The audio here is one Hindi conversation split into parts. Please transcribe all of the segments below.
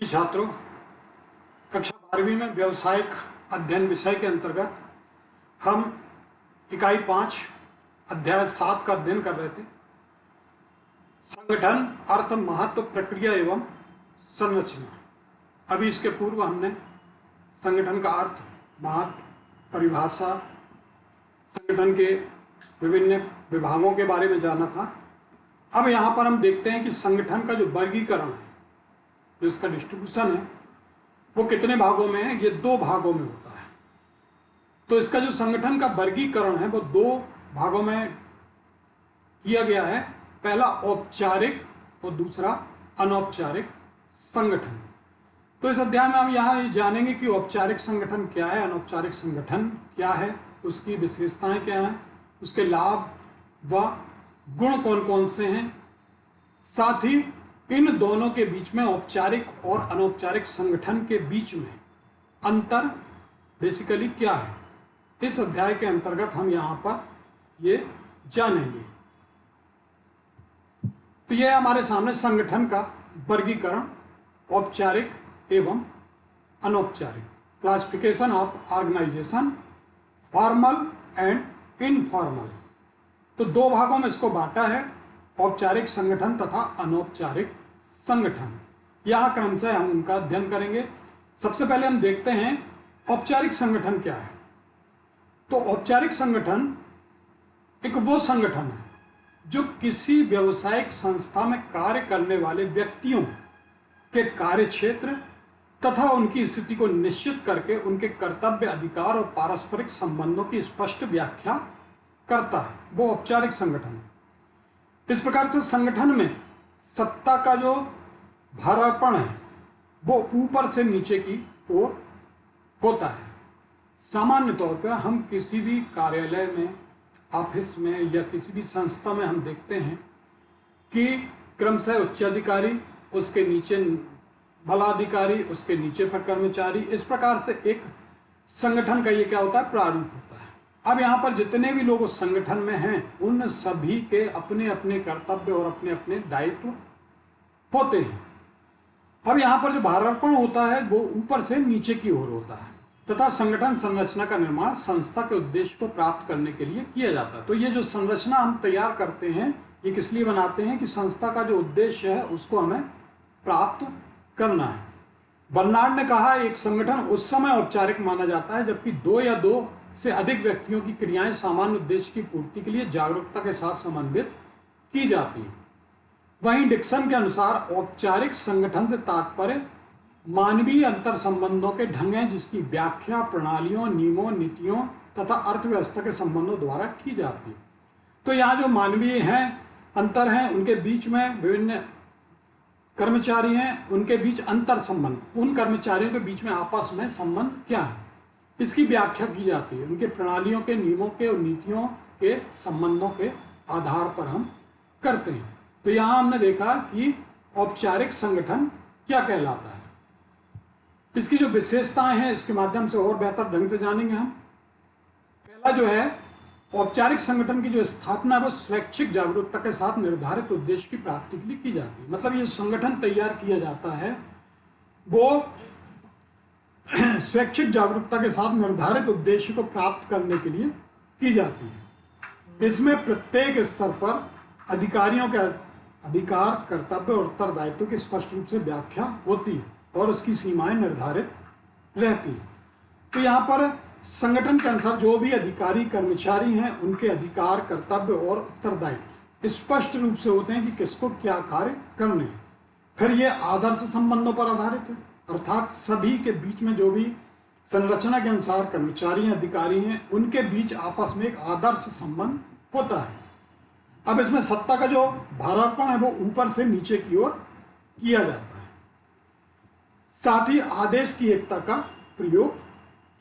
छात्रों, कक्षा 12वीं में व्यावसायिक अध्ययन विषय के अंतर्गत हम इकाई 5 अध्याय 7 का अध्ययन कर रहे थे। संगठन, अर्थ, महत्व, प्रक्रिया एवं संरचना। अभी इसके पूर्व हमने संगठन का अर्थ, महत्व, परिभाषा, संगठन के विभिन्न विभागों के बारे में जाना था। अब यहाँ पर हम देखते हैं कि संगठन का जो वर्गीकरण है, जो इसका डिस्ट्रीब्यूशन है, वो कितने भागों में है। ये 2 भागों में होता है। तो इसका जो संगठन का वर्गीकरण है वो 2 भागों में किया गया है। पहला औपचारिक और दूसरा अनौपचारिक संगठन। तो इस अध्याय में हम यहाँ जानेंगे कि औपचारिक संगठन क्या है, अनौपचारिक संगठन क्या है, उसकी विशेषताएं क्या हैं, उसके लाभ व गुण कौन कौन से हैं, साथ ही इन दोनों के बीच में, औपचारिक और अनौपचारिक संगठन के बीच में अंतर बेसिकली क्या है। इस अध्याय के अंतर्गत हम यहाँ पर ये जानेंगे। तो यह हमारे सामने संगठन का वर्गीकरण, औपचारिक एवं अनौपचारिक, classification of organisation, formal and informal. तो 2 भागों में इसको बांटा है, औपचारिक संगठन तथा अनौपचारिक संगठन। यहाँ क्रमशः हम उनका अध्ययन करेंगे। सबसे पहले हम देखते हैं औपचारिक संगठन क्या है। तो औपचारिक संगठन एक वो संगठन है जो किसी व्यावसायिक संस्था में कार्य करने वाले व्यक्तियों के कार्यक्षेत्र तथा उनकी स्थिति को निश्चित करके उनके कर्तव्य, अधिकार और पारस्परिक संबंधों की स्पष्ट व्याख्या करता है। वो औपचारिक संगठन है। इस प्रकार से संगठन में सत्ता का जो भारापण है वो ऊपर से नीचे की ओर होता है। सामान्य तौर पर हम किसी भी कार्यालय में, ऑफिस में या किसी भी संस्था में हम देखते हैं कि क्रमशः उच्च अधिकारी, उसके नीचे बलाधिकारी, उसके नीचे पर कर्मचारी, इस प्रकार से एक संगठन का ये क्या होता है, प्रारूप होता है। अब यहाँ पर जितने भी लोग उस संगठन में हैं उन सभी के अपने अपने कर्तव्य और अपने अपने दायित्व होते हैं। अब यहाँ पर जो भारापण होता है वो ऊपर से नीचे की ओर होता है तथा संगठन संरचना का निर्माण संस्था के उद्देश्य को प्राप्त करने के लिए किया जाता है। तो ये जो संरचना हम तैयार करते हैं ये किस लिए बनाते हैं कि संस्था का जो उद्देश्य है उसको हमें प्राप्त करना है। बर्नार्ड ने कहा, एक संगठन उस समय औपचारिक माना जाता है जबकि 2 या 2 से अधिक व्यक्तियों की क्रियाएं सामान्य उद्देश्य की पूर्ति के लिए जागरूकता के साथ समन्वित की जाती है। वहीं डिक्सन के अनुसार औपचारिक संगठन से तात्पर्य मानवीय अंतर संबंधों के ढंग हैं जिसकी व्याख्या प्रणालियों, नियमों, नीतियों तथा अर्थव्यवस्था के संबंधों द्वारा की जाती है। तो यहाँ जो मानवीय हैं, अंतर हैं, उनके बीच में विभिन्न कर्मचारी हैं, उनके बीच अंतर संबंध, उन कर्मचारियों के बीच में आपस में संबंध क्या है, इसकी व्याख्या की जाती है। उनके प्रणालियों के, नियमों के और नीतियों के संबंधों के आधार पर हम करते हैं। तो यहाँ हमने देखा कि औपचारिक संगठन क्या कहलाता है। इसकी जो विशेषताएं हैं इसके माध्यम से और बेहतर ढंग से जानेंगे हम। पहला जो है, औपचारिक संगठन की जो स्थापना है वो स्वैच्छिक जागरूकता के साथ निर्धारित उद्देश्य की प्राप्ति के लिए की जाती है। मतलब ये संगठन तैयार किया जाता है वो स्वैच्छिक जागरूकता के साथ निर्धारित उद्देश्य को प्राप्त करने के लिए की जाती है। इसमें प्रत्येक स्तर पर अधिकारियों के अधिकार, कर्तव्य और उत्तरदायित्व की स्पष्ट रूप से व्याख्या होती है और उसकी सीमाएं निर्धारित रहती है। तो यहाँ पर संगठन के अनुसार जो भी अधिकारी, कर्मचारी हैं उनके अधिकार, कर्तव्य और उत्तरदायित्व स्पष्ट रूप से होते हैं कि किसको क्या कार्य करने हैं। फिर ये आदर्श संबंधों पर आधारित है, अर्थात सभी के बीच में जो भी संरचना के अनुसार कर्मचारी हैं, अधिकारी हैं, उनके बीच आपस में एक आदर्श संबंध होता है। अब इसमें सत्ता का जो भारापण है वो ऊपर से नीचे की ओर किया जाता है। साथ ही आदेश की एकता का प्रयोग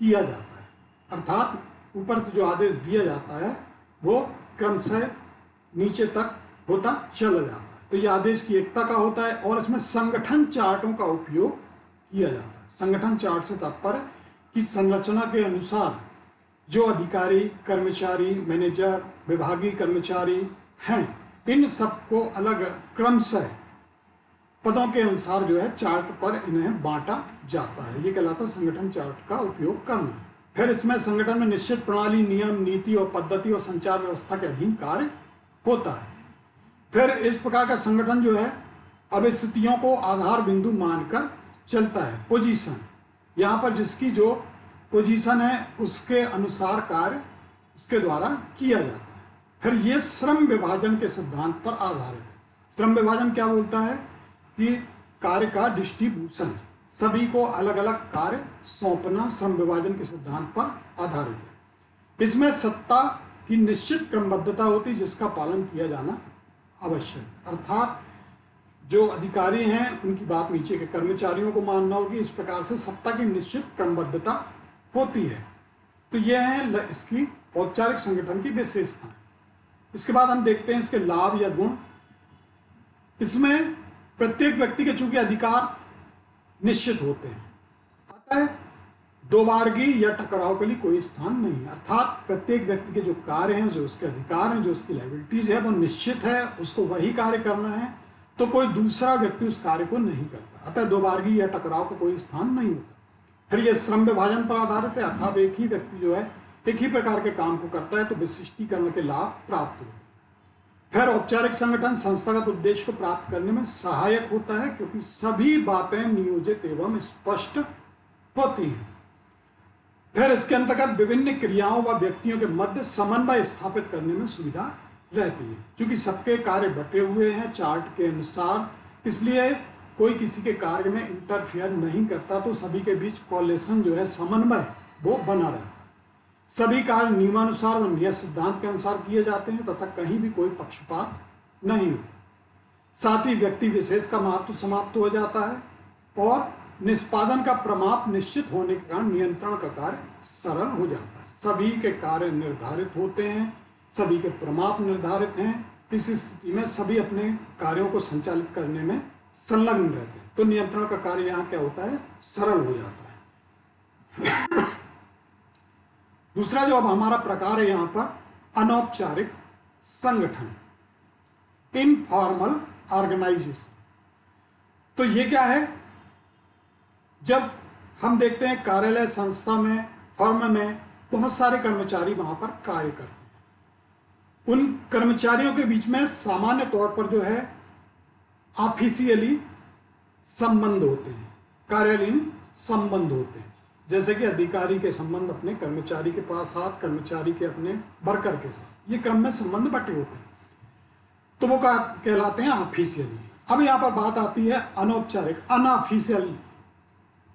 किया जाता है, अर्थात ऊपर से जो आदेश दिया जाता है वो क्रमशः नीचे तक होता चला जाता है। तो ये आदेश की एकता का होता है और इसमें संगठन चार्टों का उपयोग किया जाता है। संगठन चार्ट से तात्पर्य कि संरचना के अनुसार जो अधिकारी, कर्मचारी, मैनेजर, विभागीय कर्मचारी हैं इन सबको अलग क्रमशः पदों के अनुसार जो है चार्ट पर इन्हें बांटा जाता है। ये कहलाता है संगठन चार्ट का उपयोग करना। फिर इसमें संगठन में निश्चित प्रणाली, नियम, नीति और पद्धति और संचार व्यवस्था के अधीन कार्य होता है। फिर इस प्रकार का संगठन जो है अब स्थितियों को आधार बिंदु मानकर चलता है। पोजीशन, यहाँ पर जिसकी जो पोजीशन है उसके अनुसार कार्य उसके द्वारा किया जाता है। फिर ये श्रम विभाजन के सिद्धांत पर आधारित है। श्रम विभाजन क्या बोलता है कि कार्य का डिस्ट्रीब्यूशन, सभी को अलग अलग कार्य सौंपना श्रम विभाजन के सिद्धांत पर आधारित है। इसमें सत्ता की निश्चित क्रमबद्धता होती है जिसका पालन किया जाना आवश्यक है। अर्थात जो अधिकारी हैं उनकी बात नीचे के कर्मचारियों को मानना होगी। इस प्रकार से सत्ता की निश्चित क्रमबद्धता होती है। तो यह है इसकी औपचारिक संगठन की विशेषताएं। इसके बाद हम देखते हैं इसके लाभ या गुण। इसमें प्रत्येक व्यक्ति के चूंकि अधिकार निश्चित होते हैं, अतः दोबारगी या टकराव के लिए कोई स्थान नहीं है। अर्थात प्रत्येक व्यक्ति के जो कार्य हैं, जो उसके अधिकार हैं, जो उसकी लायबिलिटीज है वो निश्चित है, उसको वही कार्य करना है, तो कोई दूसरा व्यक्ति उस कार्य को नहीं करता। अतः दोबारगी या टकराव का कोई स्थान नहीं होता। फिर यह श्रम विभाजन पर आधारित है। अर्थात एक ही व्यक्ति जो है एक ही प्रकार के काम को करता है तो विशिष्टीकरण के लाभ प्राप्त होते हैं। फिर औपचारिक संगठन संस्थागत उद्देश्य को प्राप्त करने में सहायक होता है क्योंकि सभी बातें नियोजित एवं स्पष्ट होती हैं। फिर इसके अंतर्गत विभिन्न क्रियाओं व व्यक्तियों के मध्य समन्वय स्थापित करने में सुविधा रहती है। क्योंकि सबके कार्य बटे हुए हैं चार्ट के अनुसार, इसलिए कोई किसी के कार्य में इंटरफियर नहीं करता, तो सभी के बीच कोऑर्डिनेशन जो है, समन्वय वो बना रहता है। सभी कार्य नियमानुसार व नियत सिद्धांत के अनुसार किए जाते हैं तथा कहीं भी कोई पक्षपात नहीं होता। साथ ही व्यक्ति विशेष का महत्व समाप्त हो जाता है और निष्पादन का प्रमाप निश्चित होने के कारण नियंत्रण का कार्य सरल हो जाता है। सभी के कार्य निर्धारित होते हैं, सभी के प्रमाप निर्धारित हैं। इस स्थिति में सभी अपने कार्यों को संचालित करने में संलग्न रहते हैं, तो नियंत्रण का कार्य यहाँ क्या होता है, सरल हो जाता है। दूसरा जो अब हमारा प्रकार है यहाँ पर अनौपचारिक संगठन, इनफॉर्मल ऑर्गेनाइजेशन। तो ये क्या है, जब हम देखते हैं कार्यालय, संस्था में, फर्म में बहुत सारे कर्मचारी वहां पर कार्य करते हैं। उन कर्मचारियों के बीच में सामान्य तौर पर जो है ऑफिशियली संबंध होते हैं, कार्यालयीन संबंध होते हैं। जैसे कि अधिकारी के संबंध अपने कर्मचारी के पास साथ, कर्मचारी के अपने वर्कर के साथ, ये क्रम में संबंध बटे होते हैं, तो वो कहलाते हैं ऑफिशियली। अब यहाँ पर बात आती है अनौपचारिक, अनऑफिशियल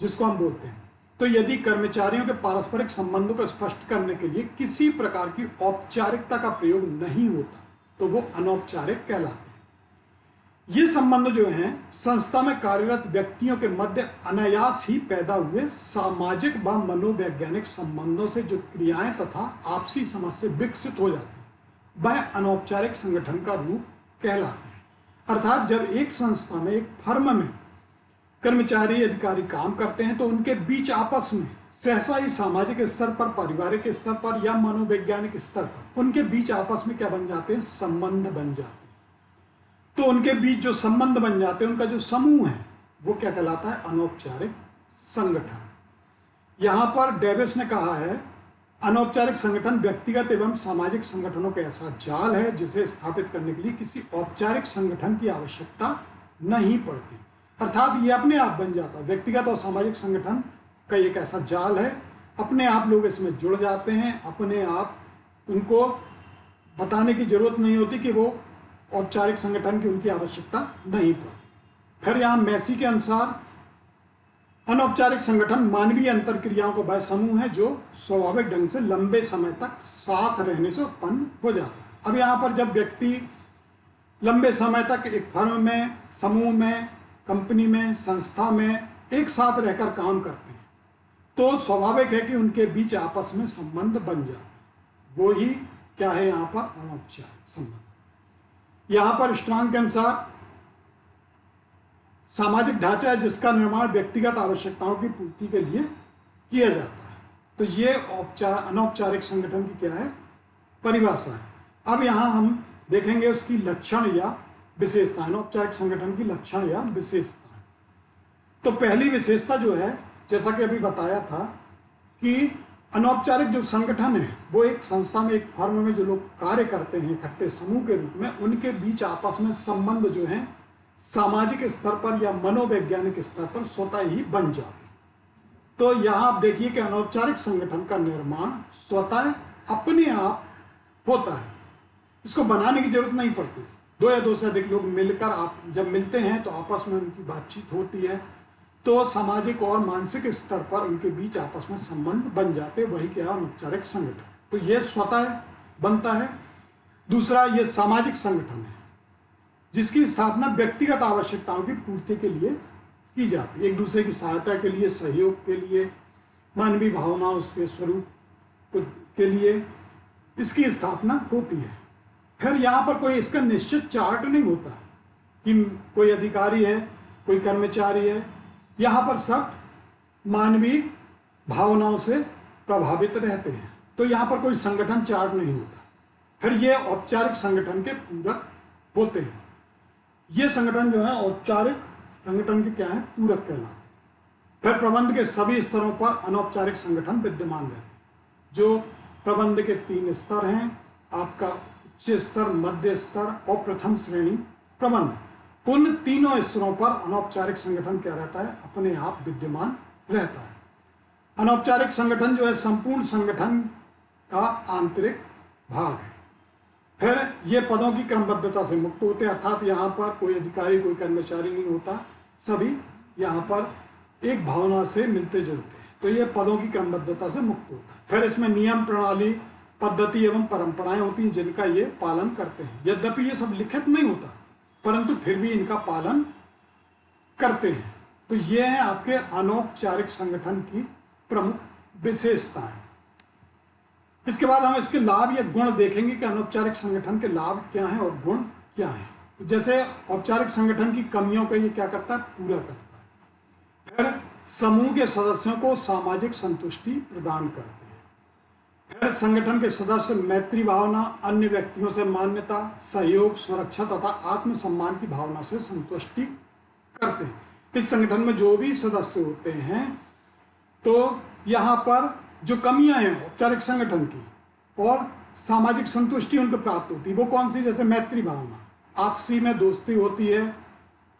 जिसको हम बोलते हैं। तो यदि कर्मचारियों के पारस्परिक संबंधों को स्पष्ट करने के लिए किसी प्रकार की औपचारिकता का प्रयोग नहीं होता तो वो अनौपचारिक कहलाते हैं। ये संबंध जो हैं संस्था में कार्यरत व्यक्तियों के मध्य अनायास ही पैदा हुए सामाजिक व मनोवैज्ञानिक संबंधों से जो क्रियाएं तथा आपसी समझ से विकसित हो जाती हैं वह अनौपचारिक संगठन का रूप कहलाते हैं। अर्थात जब एक संस्था में, एक फर्म में कर्मचारी अधिकारी काम करते हैं तो उनके बीच आपस में सहसा ही सामाजिक स्तर पर, पारिवारिक स्तर पर या मनोवैज्ञानिक स्तर पर उनके बीच आपस में क्या बन जाते हैं, संबंध बन जाते हैं। तो उनके बीच जो संबंध बन जाते हैं, उनका जो समूह है वो क्या कहलाता है, अनौपचारिक संगठन। यहां पर डेविस ने कहा है अनौपचारिक संगठन व्यक्तिगत एवं सामाजिक संगठनों का ऐसा जाल है जिसे स्थापित करने के लिए किसी औपचारिक संगठन की आवश्यकता नहीं पड़ती। अर्थात ये अपने आप बन जाता है। व्यक्तिगत और सामाजिक संगठन का एक ऐसा जाल है, अपने आप लोग इसमें जुड़ जाते हैं, अपने आप उनको बताने की जरूरत नहीं होती कि वो औपचारिक संगठन की उनकी आवश्यकता नहीं पड़ती। फिर यहाँ मैसी के अनुसार अनौपचारिक संगठन मानवीय अंतरक्रियाओं का वह समूह है जो स्वाभाविक ढंग से लंबे समय तक साथ रहने से उत्पन्न हो जाता है। अब यहाँ पर जब व्यक्ति लंबे समय तक एक फर्म में, समूह में, कंपनी में, संस्था में एक साथ रहकर काम करते हैं तो स्वाभाविक है कि उनके बीच आपस में संबंध बन जाते हैं। वो ही क्या है यहाँ पर, अनौपचारिक संबंध। यहाँ पर स्ट्रांग के अनुसार सामाजिक ढांचा है जिसका निर्माण व्यक्तिगत आवश्यकताओं की पूर्ति के लिए किया जाता है। तो ये अनौपचारिक संगठन की क्या है, परिभाषा है। अब यहाँ हम देखेंगे उसकी लक्षण या विशेषताएं, अनौपचारिक संगठन की लक्षण या विशेषताएं। तो पहली विशेषता जो है, जैसा कि अभी बताया था कि अनौपचारिक जो संगठन है वो एक संस्था में, एक फर्म में जो लोग कार्य करते हैं इकट्ठे समूह के रूप में, उनके बीच आपस में संबंध जो है सामाजिक स्तर पर या मनोवैज्ञानिक स्तर पर स्वतः ही बन जाते हैं। तो यहाँ आप देखिए कि अनौपचारिक संगठन का निर्माण स्वतः अपने आप होता है, इसको बनाने की जरूरत नहीं पड़ती। दो या दो से अधिक लोग मिलकर आप जब मिलते हैं तो आपस में उनकी बातचीत होती है, तो सामाजिक और मानसिक स्तर पर उनके बीच आपस में संबंध बन जाते हैं, वही क्या है अनौपचारिक संगठन। तो ये स्वतः बनता है। दूसरा, ये सामाजिक संगठन है जिसकी स्थापना व्यक्तिगत आवश्यकताओं की पूर्ति के लिए की जाती है, एक दूसरे की सहायता के लिए, सहयोग के लिए, मानवीय भावनाओं के स्वरूप के लिए इसकी स्थापना होती है। फिर यहाँ पर कोई इसका निश्चित चार्ट नहीं होता कि कोई अधिकारी है, कोई कर्मचारी है, यहाँ पर सब मानवीय भावनाओं से प्रभावित रहते हैं, तो यहाँ पर कोई संगठन चार्ट नहीं होता। फिर ये औपचारिक संगठन के पूरक होते हैं। ये संगठन जो है औपचारिक संगठन के क्या है, पूरक कहलाते हैं। फिर प्रबंध के सभी स्तरों पर अनौपचारिक संगठन विद्यमान रहते हैं। जो प्रबंध के 3 स्तर हैं, आपका उच्च स्तर, मध्य स्तर और प्रथम श्रेणी प्रबंध, उन तीनों स्तरों पर अनौपचारिक संगठन क्या रहता है, अपने आप विद्यमान रहता है। अनौपचारिक संगठन जो है संपूर्ण संगठन का आंतरिक भाग है। फिर ये पदों की क्रमबद्धता से मुक्त होते हैं, अर्थात यहाँ पर कोई अधिकारी, कोई कर्मचारी नहीं होता, सभी यहाँ पर एक भावना से मिलते जुलते हैं, तो ये पदों की क्रमबद्धता से मुक्त होता है। फिर इसमें नियम, प्रणाली, पद्धति एवं परंपराएं होती हैं जिनका ये पालन करते हैं। यद्यपि ये सब लिखित नहीं होता, परंतु फिर भी इनका पालन करते हैं। तो ये है आपके अनौपचारिक संगठन की प्रमुख विशेषताएं। इसके बाद हम इसके लाभ या गुण देखेंगे कि अनौपचारिक संगठन के लाभ क्या हैं और गुण क्या हैं। जैसे औपचारिक संगठन की कमियों का ये क्या करता है, पूरा करता है। फिर समूह के सदस्यों को सामाजिक संतुष्टि प्रदान करते हैं। फिर संगठन के सदस्य मैत्री भावना, अन्य व्यक्तियों से मान्यता, सहयोग, सुरक्षा तथा आत्मसम्मान की भावना से संतुष्टि करते हैं। इस संगठन में जो भी सदस्य होते हैं, तो यहाँ पर जो कमियां हैं औपचारिक संगठन की और सामाजिक संतुष्टि उनको प्राप्त होती है, वो कौन सी, जैसे मैत्री भावना, आपसी में दोस्ती होती है,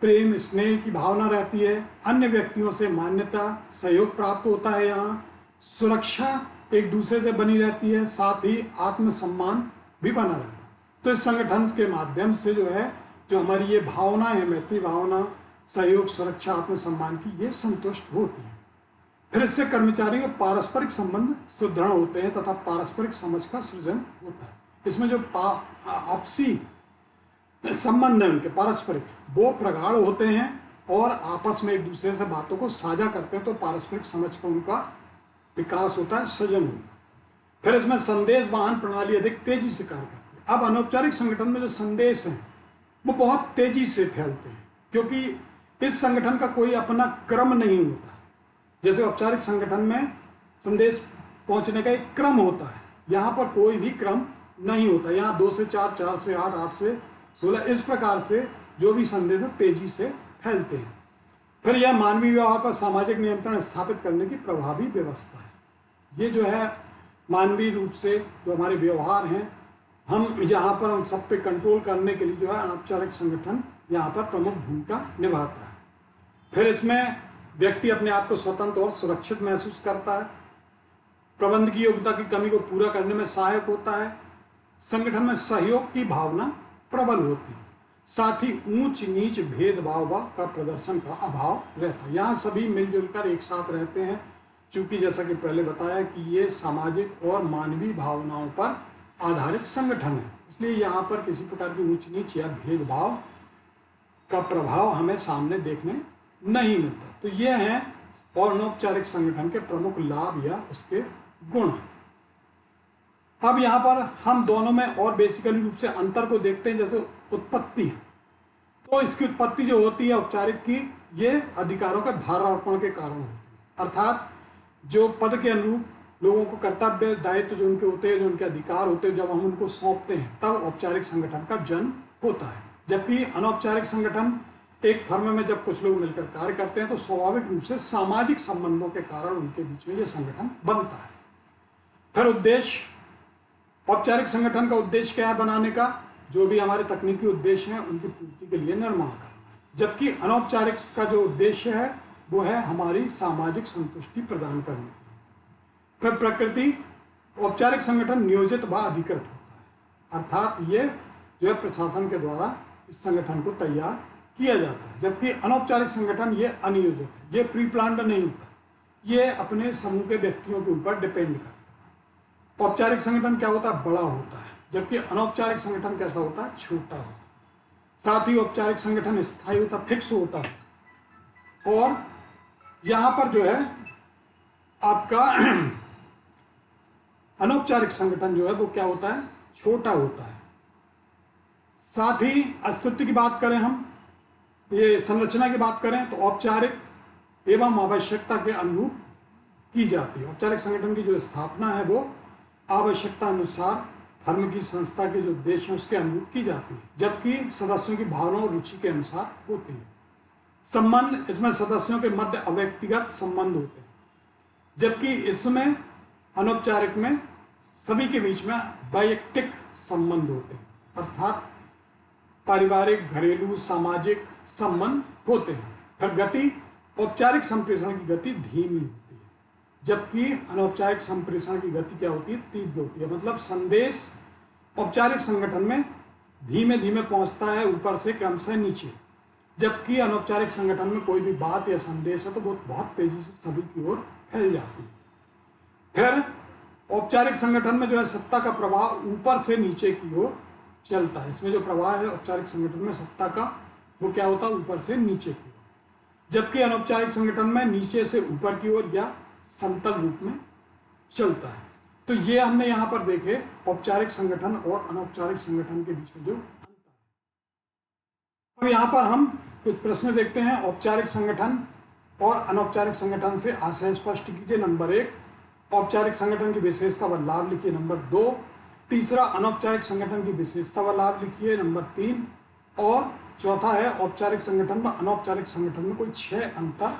प्रेम स्नेह की भावना रहती है, अन्य व्यक्तियों से मान्यता, सहयोग प्राप्त होता है, यहाँ सुरक्षा एक दूसरे से बनी रहती है, साथ ही आत्मसम्मान भी बना रहता है। तो इस संगठन के माध्यम से जो है, जो हमारी ये भावना है, मैत्री भावना, सहयोग, सुरक्षा, आत्मसम्मान की, ये संतुष्ट होती है। फिर इससे कर्मचारियों के पारस्परिक संबंध सुदृढ़ होते हैं तथा पारस्परिक समझ का सृजन होता है। इसमें जो आपसी संबंध है उनके पारस्परिक, वो प्रगाढ़ होते हैं और आपस में एक दूसरे से बातों को साझा करते हैं, तो पारस्परिक समझ का उनका विकास होता है, सृजन होता है। फिर इसमें संदेश वाहन प्रणाली अधिक तेजी से कार्य करती है। अब अनौपचारिक संगठन में जो संदेश हैं वो बहुत तेजी से फैलते हैं, क्योंकि इस संगठन का कोई अपना क्रम नहीं होता। जैसे औपचारिक संगठन में संदेश पहुंचने का एक क्रम होता है, यहाँ पर कोई भी क्रम नहीं होता। यहाँ 2 से 4, 4 से 8, 8 से 16, इस प्रकार से जो भी संदेश है तेजी से फैलते हैं। फिर यह मानवीय व्यवहार पर सामाजिक नियंत्रण स्थापित करने की प्रभावी व्यवस्था है। ये जो है मानवीय रूप से जो हमारे व्यवहार हैं, हम यहाँ पर उन सब पे कंट्रोल करने के लिए जो है अनौपचारिक संगठन यहाँ पर प्रमुख भूमिका निभाता है। फिर इसमें व्यक्ति अपने आप को स्वतंत्र और सुरक्षित महसूस करता है, प्रबंध की योग्यता की कमी को पूरा करने में सहायक होता है, संगठन में सहयोग की भावना प्रबल होती है, साथ ही ऊंच नीच भेदभाव का प्रदर्शन का अभाव रहता है। यहाँ सभी मिलजुल कर एक साथ रहते हैं, चूँकि जैसा कि पहले बताया कि ये सामाजिक और मानवीय भावनाओं पर आधारित संगठन है, इसलिए यहाँ पर किसी प्रकार की ऊंच नीच या भेदभाव का प्रभाव हमें सामने देखने नहीं मिलता। तो ये हैं अनौपचारिक संगठन के प्रमुख लाभ या उसके गुण। अब यहाँ पर हम दोनों में और बेसिकली रूप से अंतर को देखते हैं। जैसे उत्पत्ति, तो इसकी उत्पत्ति जो होती है औपचारिक की, ये अधिकारों के भारारोपण के कारण होती है, अर्थात जो पद के अनुरूप लोगों को कर्तव्य दायित्व जो उनके होते हैं, जो उनके अधिकार होते हैं, जब हम उनको सौंपते हैं, तब औपचारिक संगठन का जन्म होता है। जबकि अनौपचारिक संगठन एक फर्म में जब कुछ लोग मिलकर कार्य करते हैं तो स्वाभाविक रूप से सामाजिक संबंधों के कारण उनके बीच में ये संगठन बनता है। फिर उद्देश्य, औपचारिक संगठन का उद्देश्य क्या है बनाने का? जो भी हमारे तकनीकी उद्देश्य हैं उनकी पूर्ति के लिए निर्माण करना। जबकि अनौपचारिक का जो उद्देश्य है वो है हमारी सामाजिक संतुष्टि प्रदान करने के लिए। फिर प्रकृति, औपचारिक संगठन नियोजित व अधिकृत होता है, अर्थात ये जो है प्रशासन के द्वारा इस संगठन को तैयार किया जाता है। जबकि अनौपचारिक संगठन ये अनियोजित है, ये प्री प्लान्ड नहीं होता, ये अपने समूह के व्यक्तियों के ऊपर डिपेंड करता है। औपचारिक संगठन क्या होता है? बड़ा होता है, जबकि अनौपचारिक संगठन कैसा होता है? छोटा होता है। साथ ही औपचारिक संगठन स्थायी होता है, फिक्स होता है। और यहाँ पर जो है आपका अनौपचारिक संगठन जो है वो क्या होता है? छोटा होता है। साथ ही अस्तित्व की बात करें, हम ये संरचना की बात करें तो औपचारिक एवं आवश्यकता के अनुरूप की जाती है। औपचारिक संगठन की जो स्थापना है वो आवश्यकता अनुसार फर्म की संस्था के जो उद्देश्य हैं उसके अनुरूप की जाती है, जबकि सदस्यों की भावना और रुचि के अनुसार होती है। संबंध, इसमें सदस्यों के मध्य अव्यक्तिगत संबंध होते हैं, जबकि इसमें अनौपचारिक में सभी के बीच में वैयक्तिक संबंध होते हैं, अर्थात पारिवारिक, घरेलू, सामाजिक संबंध होते हैं। फिर गति, औपचारिक संप्रेषण की गति धीमी होती है, जबकि अनौपचारिक संप्रेषण की गति क्या होती है? तीव्र होती है। मतलब संदेश औपचारिक संगठन में धीमे धीमे पहुंचता है ऊपर से क्रमशः नीचे, जबकि अनौपचारिक संगठन में कोई भी बात या संदेश है तो वो बहुत तेजी से सभी की ओर फैल जाती है। फिर औपचारिक संगठन में जो है सत्ता का प्रवाह ऊपर से नीचे की ओर चलता है। इसमें जो प्रवाह है औपचारिक संगठन में सत्ता का वो क्या होता है? ऊपर से नीचे की ओर, जबकि अनौपचारिक संगठन में नीचे से ऊपर की ओर या समतल रूप में चलता है। तो ये हमने यहाँ पर देखे औपचारिक संगठन और अनौपचारिक संगठन के बीच में जो अंतर है। अब यहाँ पर हम कुछ प्रश्न देखते हैं। औपचारिक संगठन और अनौपचारिक संगठन से आशय स्पष्ट कीजिए। नंबर 1, औपचारिक संगठन की विशेषता व लाभ लिखिए। नंबर 2, तीसरा, अनौपचारिक संगठन की विशेषता व लाभ लिखिए। नंबर 3 और चौथा है औपचारिक संगठन व अनौपचारिक संगठन में कोई 6 अंतर